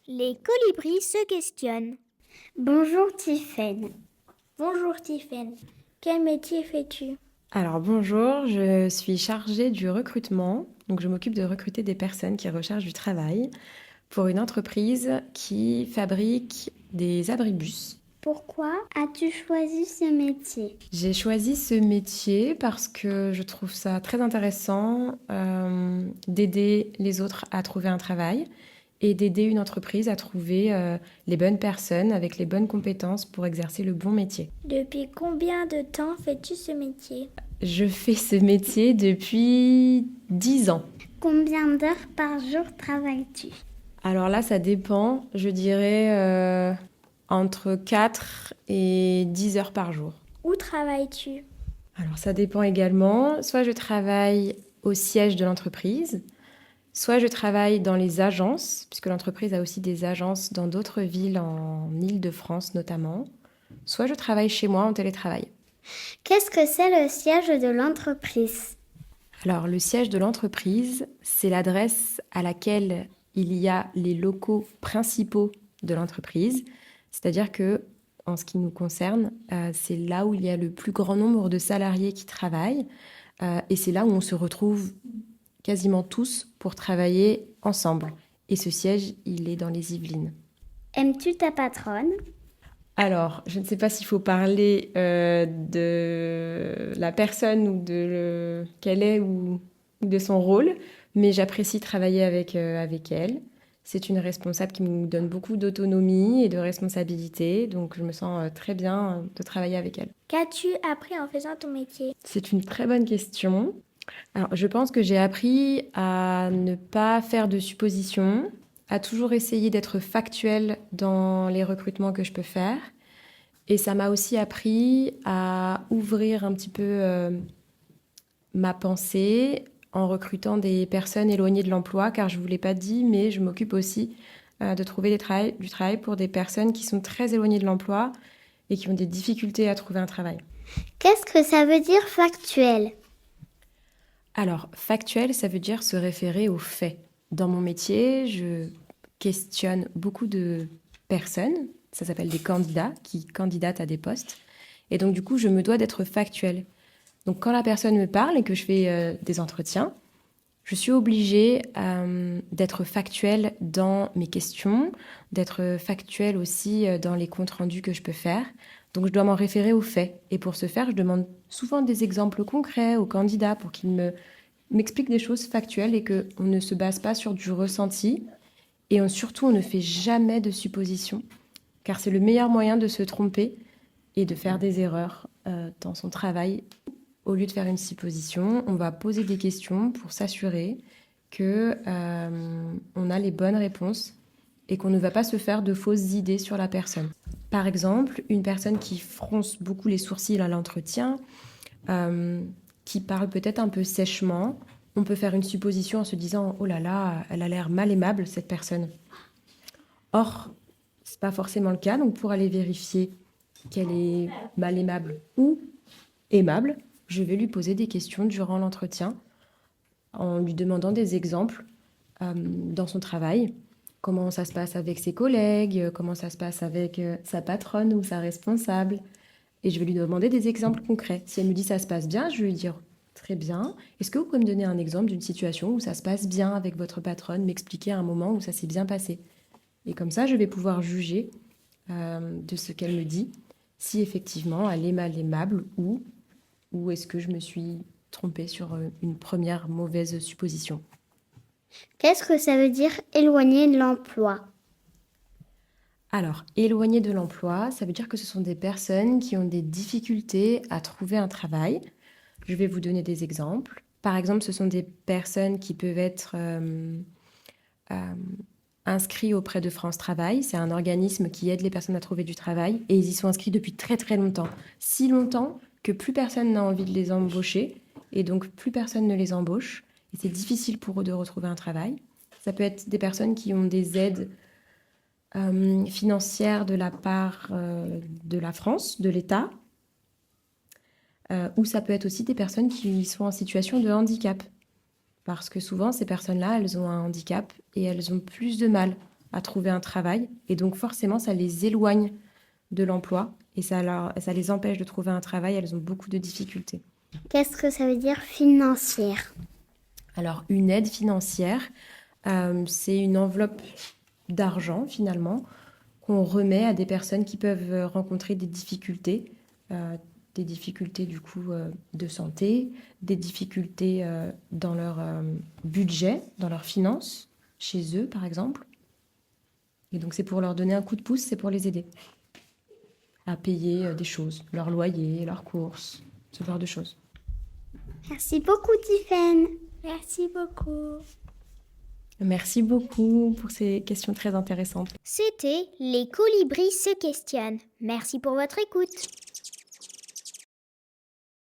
Les colibris se questionnent. Bonjour Tiffaine. Bonjour Tiffaine, quel métier fais-tu? Alors bonjour, je suis chargée du recrutement, donc je m'occupe de recruter des personnes qui recherchent du travail pour une entreprise qui fabrique des abribus. Pourquoi as-tu choisi ce métier? J'ai choisi ce métier parce que je trouve ça très intéressant d'aider les autres à trouver un travail et d'aider une entreprise à trouver les bonnes personnes avec les bonnes compétences pour exercer le bon métier. Depuis combien de temps fais-tu ce métier? Je fais ce métier depuis 10 ans. Combien d'heures par jour travailles-tu? Alors là, ça dépend, je dirais entre 4 et 10 heures par jour. Où travailles-tu? Alors ça dépend également, soit je travaille au siège de l'entreprise, soit je travaille dans les agences, puisque l'entreprise a aussi des agences dans d'autres villes en Île-de-France notamment, soit je travaille chez moi en télétravail. Qu'est-ce que c'est le siège de l'entreprise? Alors le siège de l'entreprise, c'est l'adresse à laquelle il y a les locaux principaux de l'entreprise, c'est-à-dire que en ce qui nous concerne, c'est là où il y a le plus grand nombre de salariés qui travaillent et c'est là où on se retrouve quasiment tous pour travailler ensemble. Et ce siège, il est dans les Yvelines. Aimes-tu ta patronne? Alors, je ne sais pas s'il faut parler de la personne ou qu'elle est ou de son rôle, mais j'apprécie travailler avec elle. C'est une responsable qui me donne beaucoup d'autonomie et de responsabilité, donc je me sens très bien de travailler avec elle. Qu'as-tu appris en faisant ton métier? C'est une très bonne question. Alors, je pense que j'ai appris à ne pas faire de suppositions, à toujours essayer d'être factuel dans les recrutements que je peux faire. Et ça m'a aussi appris à ouvrir un petit peu ma pensée en recrutant des personnes éloignées de l'emploi, car je ne vous l'ai pas dit, mais je m'occupe aussi de trouver du travail pour des personnes qui sont très éloignées de l'emploi et qui ont des difficultés à trouver un travail. Qu'est-ce que ça veut dire factuel? Alors, factuel, ça veut dire se référer aux faits. Dans mon métier, je questionne beaucoup de personnes, ça s'appelle des candidats, qui candidatent à des postes. Et donc, du coup, je me dois d'être factuelle. Donc, quand la personne me parle et que je fais des entretiens, je suis obligée d'être factuelle dans mes questions, d'être factuelle aussi dans les comptes rendus que je peux faire. Donc, je dois m'en référer aux faits. Et pour ce faire, je demande souvent des exemples concrets aux candidats pour qu'ils m'expliquent des choses factuelles et qu'on ne se base pas sur du ressenti. Et surtout, on ne fait jamais de suppositions, car c'est le meilleur moyen de se tromper et de faire des erreurs dans son travail. Au lieu de faire une supposition, on va poser des questions pour s'assurer que on a les bonnes réponses et qu'on ne va pas se faire de fausses idées sur la personne. Par exemple, une personne qui fronce beaucoup les sourcils à l'entretien, qui parle peut-être un peu sèchement, on peut faire une supposition en se disant « Oh là là, elle a l'air mal aimable, cette personne ». Or, ce n'est pas forcément le cas, donc pour aller vérifier qu'elle est mal aimable ou aimable, je vais lui poser des questions durant l'entretien en lui demandant des exemples dans son travail. Comment ça se passe avec ses collègues, comment ça se passe avec sa patronne ou sa responsable. Et je vais lui demander des exemples concrets. Si elle me dit ça se passe bien, je vais lui dire très bien. Est-ce que vous pouvez me donner un exemple d'une situation où ça se passe bien avec votre patronne, m'expliquer un moment où ça s'est bien passé. Et comme ça, je vais pouvoir juger de ce qu'elle me dit, si effectivement elle est mal aimable ou est-ce que je me suis trompée sur une première mauvaise supposition. Qu'est-ce que ça veut dire éloigner de l'emploi? Alors, éloigné de l'emploi, ça veut dire que ce sont des personnes qui ont des difficultés à trouver un travail. Je vais vous donner des exemples. Par exemple, ce sont des personnes qui peuvent être inscrits auprès de France Travail. C'est un organisme qui aide les personnes à trouver du travail et ils y sont inscrits depuis très très longtemps. Si longtemps que plus personne n'a envie de les embaucher et donc plus personne ne les embauche et c'est difficile pour eux de retrouver un travail. Ça peut être des personnes qui ont des aides financières de la part de la France, de l'État, ou ça peut être aussi des personnes qui sont en situation de handicap. Parce que souvent, ces personnes-là, elles ont un handicap et elles ont plus de mal à trouver un travail. Et donc forcément, ça les éloigne de l'emploi et ça les empêche de trouver un travail. Elles ont beaucoup de difficultés. Qu'est-ce que ça veut dire financière? Alors, une aide financière, c'est une enveloppe d'argent finalement qu'on remet à des personnes qui peuvent rencontrer des difficultés du coup de santé, des difficultés dans leur budget, dans leurs finances, chez eux par exemple. Et donc c'est pour leur donner un coup de pouce, c'est pour les aider à payer des choses, leur loyer, leurs courses, ce genre de choses. Merci beaucoup, Tiffaine. Merci beaucoup. Merci beaucoup pour ces questions très intéressantes. C'était Les colibris se questionnent. Merci pour votre écoute.